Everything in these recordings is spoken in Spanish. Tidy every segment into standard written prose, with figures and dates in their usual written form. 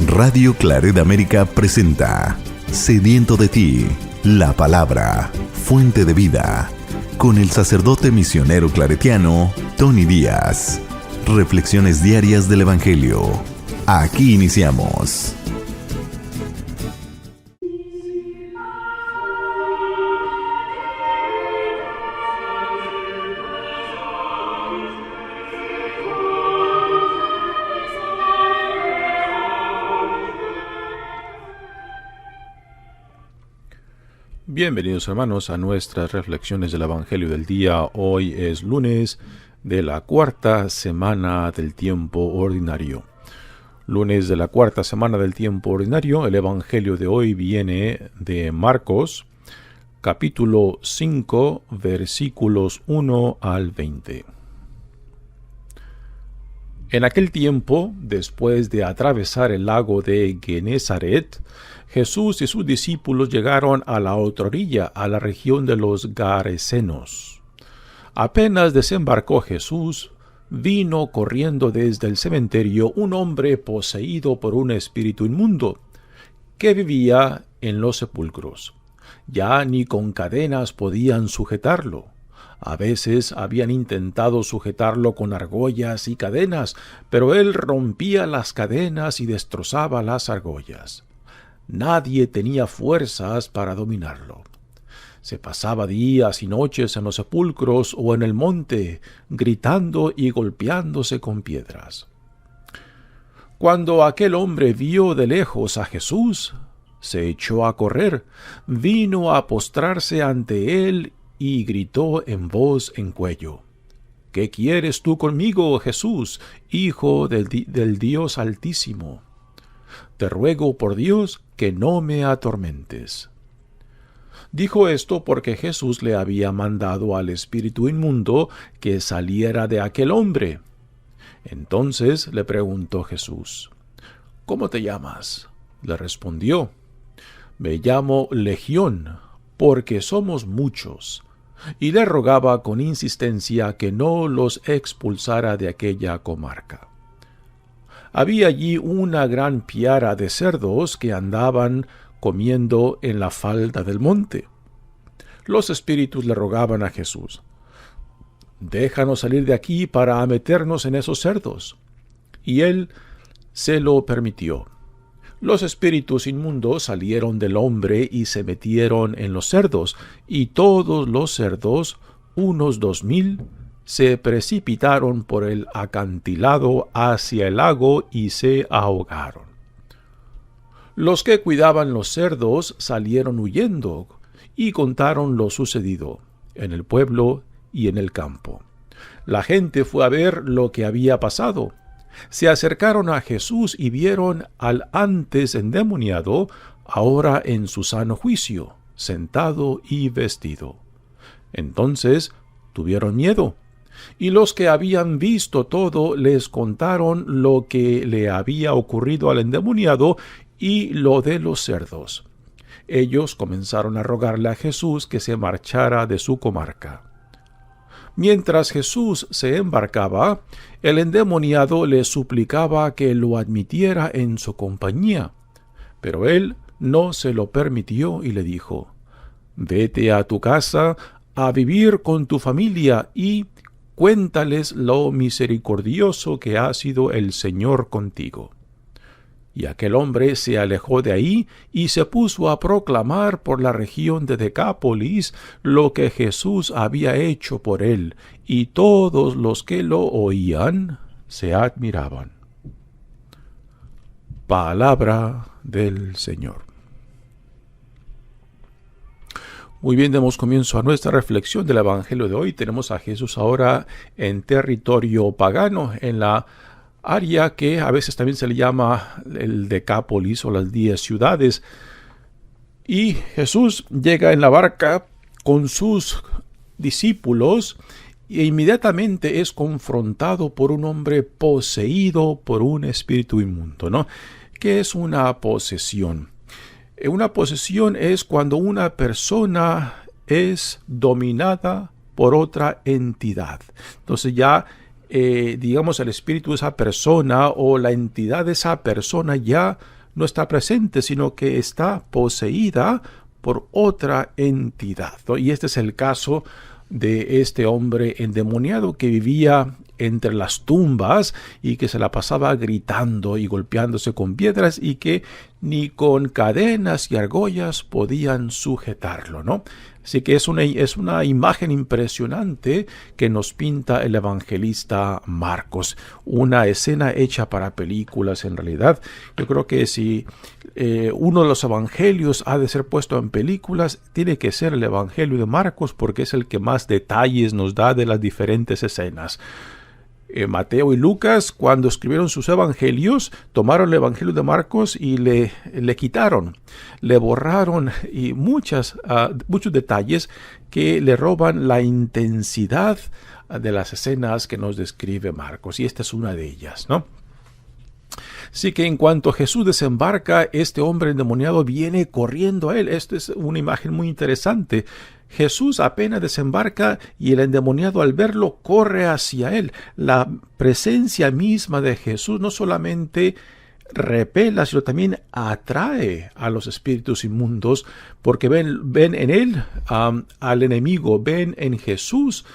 Radio Claret América presenta Sediento de ti, la palabra, fuente de vida, con el sacerdote misionero claretiano Tony Díaz. Reflexiones diarias del Evangelio. Aquí iniciamos. Bienvenidos hermanos a nuestras reflexiones del Evangelio del día. Hoy es lunes de la cuarta semana del tiempo ordinario. Lunes de la cuarta semana del tiempo ordinario. El Evangelio de hoy viene de Marcos, capítulo 5, versículos 1 al 20. En aquel tiempo, después de atravesar el lago de Genezaret, Jesús y sus discípulos llegaron a la otra orilla, a la región de los Garasenos. Apenas desembarcó Jesús, vino corriendo desde el cementerio un hombre poseído por un espíritu inmundo, que vivía en los sepulcros. Ya ni con cadenas podían sujetarlo. A veces habían intentado sujetarlo con argollas y cadenas, pero él rompía las cadenas y destrozaba las argollas. Nadie tenía fuerzas para dominarlo. Se pasaba días y noches en los sepulcros o en el monte, gritando y golpeándose con piedras. Cuando aquel hombre vio de lejos a Jesús, se echó a correr, vino a postrarse ante él y gritó en voz en cuello: ¿Qué quieres tú conmigo, Jesús, Hijo del Dios Altísimo? Te ruego por Dios que no me atormentes. Dijo esto porque Jesús le había mandado al espíritu inmundo que saliera de aquel hombre. Entonces le preguntó Jesús: ¿Cómo te llamas? Le respondió: Me llamo Legión, porque somos muchos. Y le rogaba con insistencia que no los expulsara de aquella comarca. Había allí una gran piara de cerdos que andaban comiendo en la falda del monte. Los espíritus le rogaban a Jesús: Déjanos salir de aquí para meternos en esos cerdos. Y él se lo permitió. Los espíritus inmundos salieron del hombre y se metieron en los cerdos, y todos los cerdos, unos 2000, se precipitaron por el acantilado hacia el lago y se ahogaron. Los que cuidaban los cerdos salieron huyendo y contaron lo sucedido en el pueblo y en el campo. La gente fue a ver lo que había pasado. Se acercaron a Jesús y vieron al antes endemoniado, ahora en su sano juicio, sentado y vestido. Entonces tuvieron miedo. Y los que habían visto todo les contaron lo que le había ocurrido al endemoniado y lo de los cerdos. Ellos comenzaron a rogarle a Jesús que se marchara de su comarca. Mientras Jesús se embarcaba, el endemoniado le suplicaba que lo admitiera en su compañía, pero él no se lo permitió y le dijo: Vete a tu casa a vivir con tu familia y cuéntales lo misericordioso que ha sido el Señor contigo. Y aquel hombre se alejó de ahí y se puso a proclamar por la región de Decápolis lo que Jesús había hecho por él, y todos los que lo oían se admiraban. Palabra del Señor. Muy bien, demos comienzo a nuestra reflexión del Evangelio de hoy. Tenemos a Jesús ahora en territorio pagano, en la área que a veces también se le llama el Decápolis o las 10 ciudades. Y Jesús llega en la barca con sus discípulos e inmediatamente es confrontado por un hombre poseído por un espíritu inmundo, ¿no? ¿Qué es una posesión? Una posesión es cuando una persona es dominada por otra entidad. Entonces ya digamos, el espíritu de esa persona o la entidad de esa persona ya no está presente, sino que está poseída por otra entidad, ¿no? Y este es el caso de este hombre endemoniado que vivía entre las tumbas y que se la pasaba gritando y golpeándose con piedras y que ni con cadenas y argollas podían sujetarlo, ¿no? Así que es una imagen impresionante que nos pinta el evangelista Marcos. Una escena hecha para películas en realidad. Yo creo que si uno de los evangelios ha de ser puesto en películas, tiene que ser el evangelio de Marcos porque es el que más detalles nos da de las diferentes escenas. Mateo y Lucas, cuando escribieron sus evangelios, tomaron el evangelio de Marcos y le quitaron, le borraron y muchos detalles que le roban la intensidad de las escenas que nos describe Marcos, y esta es una de ellas, ¿no? Así que en cuanto Jesús desembarca, este hombre endemoniado viene corriendo a él. Esta es una imagen muy interesante. Jesús apenas desembarca y el endemoniado al verlo corre hacia él. La presencia misma de Jesús no solamente repela, sino también atrae a los espíritus inmundos, porque ven en él al enemigo, ven en Jesús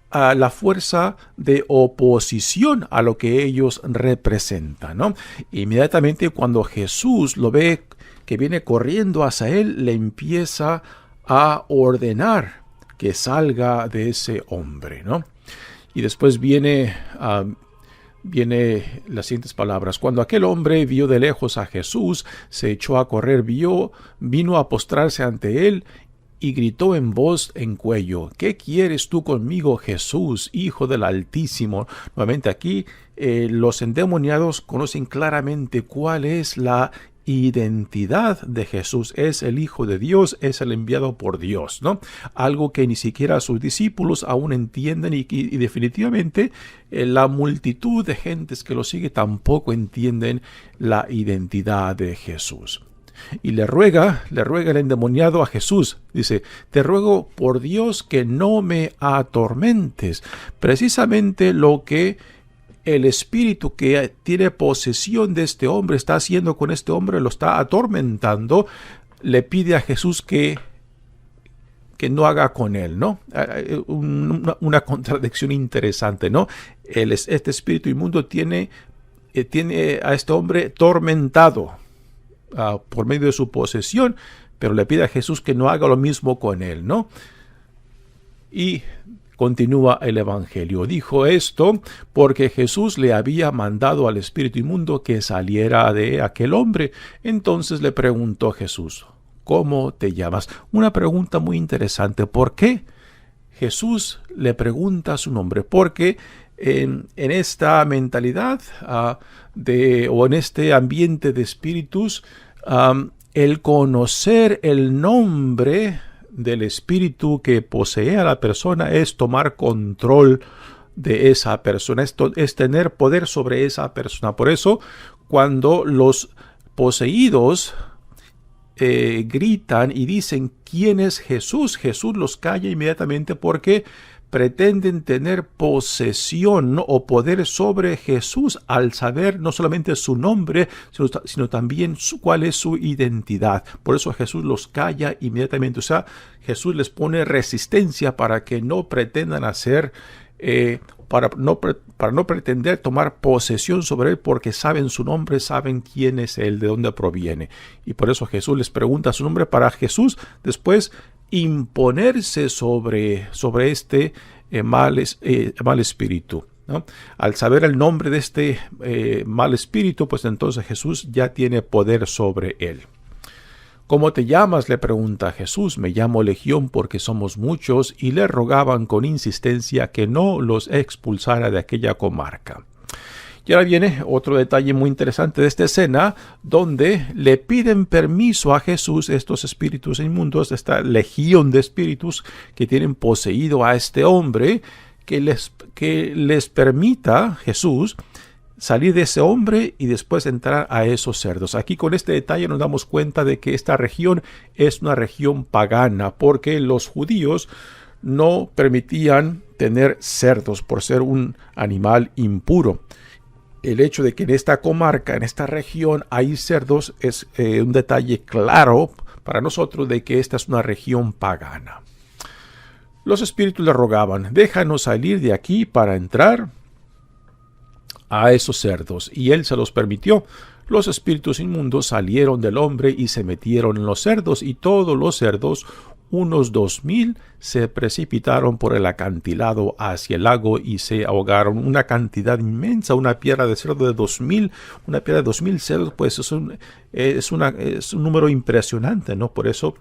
a la fuerza de oposición a lo que ellos representan, ¿no? Inmediatamente cuando Jesús lo ve que viene corriendo hacia él, le empieza a ordenar que salga de ese hombre, ¿no? Y después viene las siguientes palabras: cuando aquel hombre vio de lejos a Jesús, se echó a correr, vino a postrarse ante él y gritó en voz en cuello: ¿qué quieres tú conmigo, Jesús, Hijo del Altísimo? Nuevamente aquí los endemoniados conocen claramente cuál es la identidad de Jesús. Es el Hijo de Dios, es el enviado por Dios, ¿no? Algo que ni siquiera sus discípulos aún entienden y definitivamente la multitud de gentes que lo sigue tampoco entienden la identidad de Jesús. Y le ruega el endemoniado a Jesús, dice: te ruego por Dios que no me atormentes. Precisamente lo que el espíritu que tiene posesión de este hombre está haciendo con este hombre, lo está atormentando, le pide a Jesús que no haga con él, ¿no? Una contradicción interesante, ¿no? Este espíritu inmundo tiene a este hombre tormentado por medio de su posesión, pero le pide a Jesús que no haga lo mismo con él, ¿no? Y continúa el evangelio. Dijo esto porque Jesús le había mandado al espíritu inmundo que saliera de aquel hombre. Entonces le preguntó Jesús: ¿cómo te llamas? Una pregunta muy interesante. ¿Por qué Jesús le pregunta su nombre? Porque en esta mentalidad o en este ambiente de espíritus, el conocer el nombre del espíritu que posee a la persona es tomar control de esa persona, es tener poder sobre esa persona. Por eso, cuando los poseídos gritan y dicen ¿quién es Jesús?, Jesús los calla inmediatamente porque pretenden tener posesión, ¿no?, o poder sobre Jesús al saber no solamente su nombre, sino también cuál es su identidad. Por eso Jesús los calla inmediatamente. O sea, Jesús les pone resistencia para que no pretendan hacer, para no pretender tomar posesión sobre él, porque saben su nombre, saben quién es él, de dónde proviene. Y por eso Jesús les pregunta su nombre, para Jesús después imponerse sobre este mal espíritu, ¿no? Al saber el nombre de este mal espíritu, pues entonces Jesús ya tiene poder sobre él. ¿Cómo te llamas?, le pregunta Jesús. Me llamo Legión, porque somos muchos, y le rogaban con insistencia que no los expulsara de aquella comarca. Y ahora viene otro detalle muy interesante de esta escena, donde le piden permiso a Jesús estos espíritus inmundos, esta legión de espíritus que tienen poseído a este hombre, que les permita Jesús salir de ese hombre y después entrar a esos cerdos. Aquí con este detalle nos damos cuenta de que esta región es una región pagana, porque los judíos no permitían tener cerdos por ser un animal impuro. El hecho de que en esta comarca, en esta región, hay cerdos es un detalle claro para nosotros de que esta es una región pagana. Los espíritus le rogaban: déjanos salir de aquí para entrar a esos cerdos. Y él se los permitió. Los espíritus inmundos salieron del hombre y se metieron en los cerdos, y todos los cerdos, unos 2000, se precipitaron por el acantilado hacia el lago y se ahogaron. Una cantidad inmensa, una piedra de cerdo de 2000, una piedra de 2000 cerdos, pues es un número impresionante, ¿no? Por eso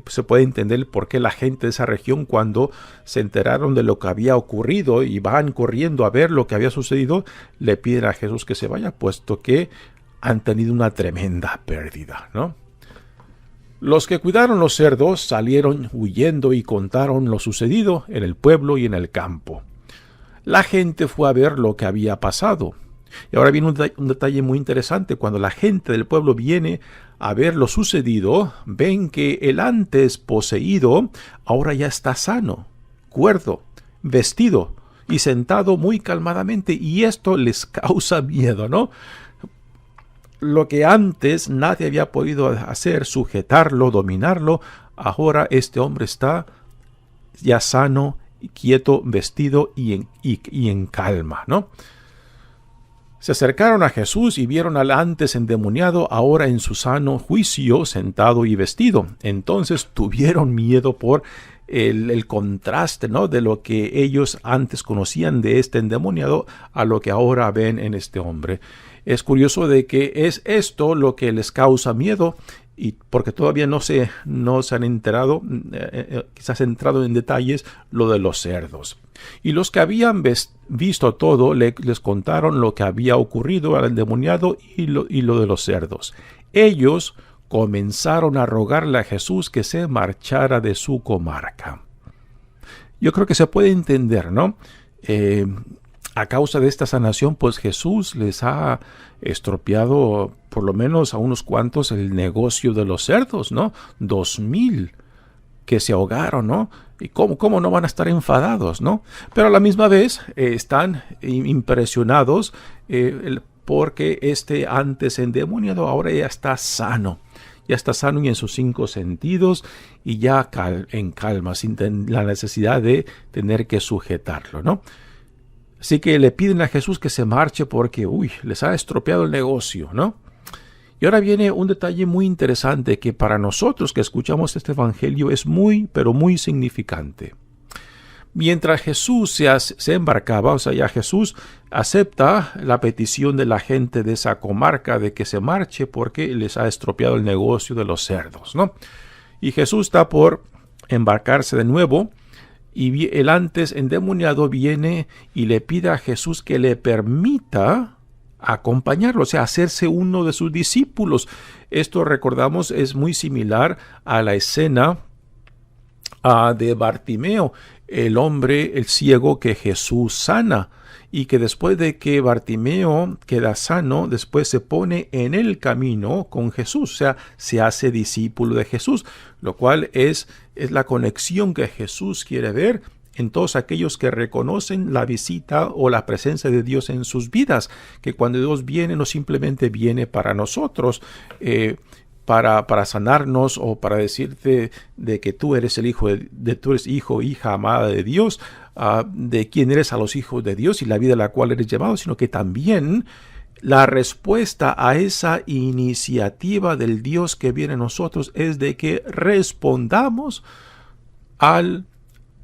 se puede entender por qué la gente de esa región, cuando se enteraron de lo que había ocurrido y van corriendo a ver lo que había sucedido, le piden a Jesús que se vaya, puesto que han tenido una tremenda pérdida, ¿no? Los que cuidaron los cerdos salieron huyendo y contaron lo sucedido en el pueblo y en el campo. La gente fue a ver lo que había pasado. Y ahora viene un detalle muy interesante. Cuando la gente del pueblo viene a ver lo sucedido, ven que el antes poseído ahora ya está sano, cuerdo, vestido y sentado muy calmadamente. Y esto les causa miedo, ¿no? Lo que antes nadie había podido hacer, sujetarlo, dominarlo, ahora este hombre está ya sano, quieto, vestido y en calma, ¿no? Se acercaron a Jesús y vieron al antes endemoniado ahora en su sano juicio, sentado y vestido. Entonces tuvieron miedo por el contraste, ¿no?, de lo que ellos antes conocían de este endemoniado a lo que ahora ven en este hombre. Es curioso de que es esto lo que les causa miedo, y porque todavía no se han enterado, quizás entrado en detalles, lo de los cerdos. Y los que habían visto todo les contaron lo que había ocurrido al endemoniado y lo de los cerdos. Ellos comenzaron a rogarle a Jesús que se marchara de su comarca. Yo creo que se puede entender, ¿no? A causa de esta sanación, pues Jesús les ha estropeado por lo menos a unos cuantos el negocio de los cerdos, ¿no? 2000 que se ahogaron, ¿no? ¿Y cómo no van a estar enfadados, no? Pero a la misma vez están impresionados porque este antes endemoniado ahora ya está sano. Ya está sano y en sus 5 sentidos y ya en calma, sin la necesidad de tener que sujetarlo, ¿no? Así que le piden a Jesús que se marche porque, les ha estropeado el negocio, ¿no? Y ahora viene un detalle muy interesante que para nosotros que escuchamos este evangelio es muy, pero muy significante. Mientras Jesús se embarcaba, o sea, ya Jesús acepta la petición de la gente de esa comarca de que se marche porque les ha estropeado el negocio de los cerdos, ¿no? Y Jesús está por embarcarse de nuevo. Y el antes endemoniado viene y le pide a Jesús que le permita acompañarlo, o sea, hacerse uno de sus discípulos. Esto, recordamos, es muy similar a la escena de Bartimeo, el hombre, el ciego que Jesús sana, y que después de que Bartimeo queda sano, después se pone en el camino con Jesús, o sea, se hace discípulo de Jesús, lo cual es la conexión que Jesús quiere ver en todos aquellos que reconocen la visita o la presencia de Dios en sus vidas, que cuando Dios viene no simplemente viene para nosotros, para sanarnos o para decirte de que tú eres el hijo tú eres hijo, hija amada de Dios, de quién eres a los hijos de Dios y la vida a la cual eres llamado, sino que también la respuesta a esa iniciativa del Dios que viene a nosotros es de que respondamos al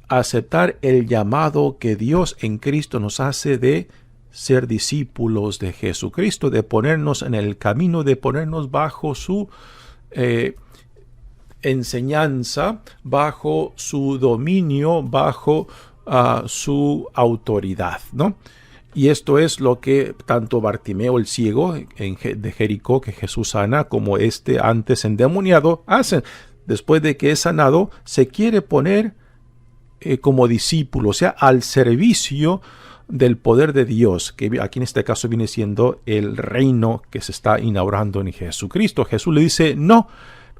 aceptar el llamado que Dios en Cristo nos hace de ser discípulos de Jesucristo, de ponernos en el camino, de ponernos bajo su enseñanza, bajo su dominio, bajo su autoridad, ¿no? Y esto es lo que tanto Bartimeo el ciego de Jericó que Jesús sana, como este antes endemoniado hacen. Después de que es sanado, se quiere poner como discípulo, o sea, al servicio del poder de Dios, que aquí en este caso viene siendo el reino que se está inaugurando en Jesucristo. Jesús le dice, no,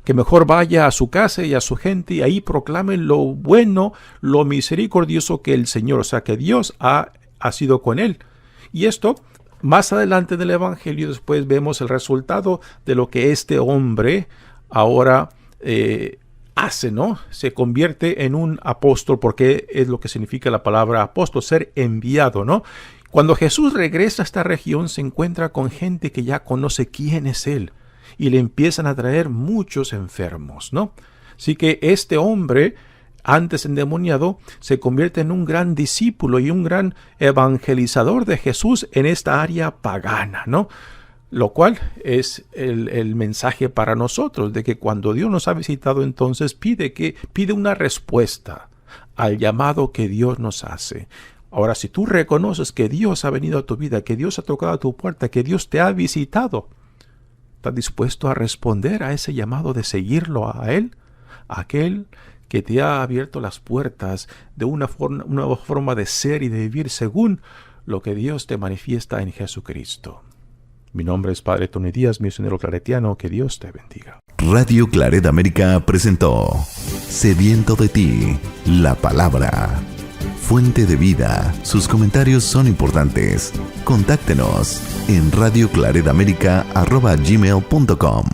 que mejor vaya a su casa y a su gente y ahí proclame lo bueno, lo misericordioso que el Señor, o sea, que Dios ha sido con él. Y esto más adelante en el Evangelio después vemos el resultado de lo que este hombre ahora hace, ¿no? Se convierte en un apóstol, porque es lo que significa la palabra apóstol, ser enviado, ¿no? Cuando Jesús regresa a esta región, se encuentra con gente que ya conoce quién es Él y le empiezan a traer muchos enfermos, ¿no? Así que este hombre, antes endemoniado, se convierte en un gran discípulo y un gran evangelizador de Jesús en esta área pagana, ¿no? Lo cual es el mensaje para nosotros, de que cuando Dios nos ha visitado, entonces pide una respuesta al llamado que Dios nos hace. Ahora, si tú reconoces que Dios ha venido a tu vida, que Dios ha tocado a tu puerta, que Dios te ha visitado, ¿estás dispuesto a responder a ese llamado de seguirlo a Él? Aquel que te ha abierto las puertas de una nueva forma de ser y de vivir según lo que Dios te manifiesta en Jesucristo. Mi nombre es Padre Tony Díaz, misionero claretiano. Que Dios te bendiga. Radio Claret América presentó Sediento de ti, la palabra. Fuente de vida. Sus comentarios son importantes. Contáctenos en radioclaretamerica@gmail.com.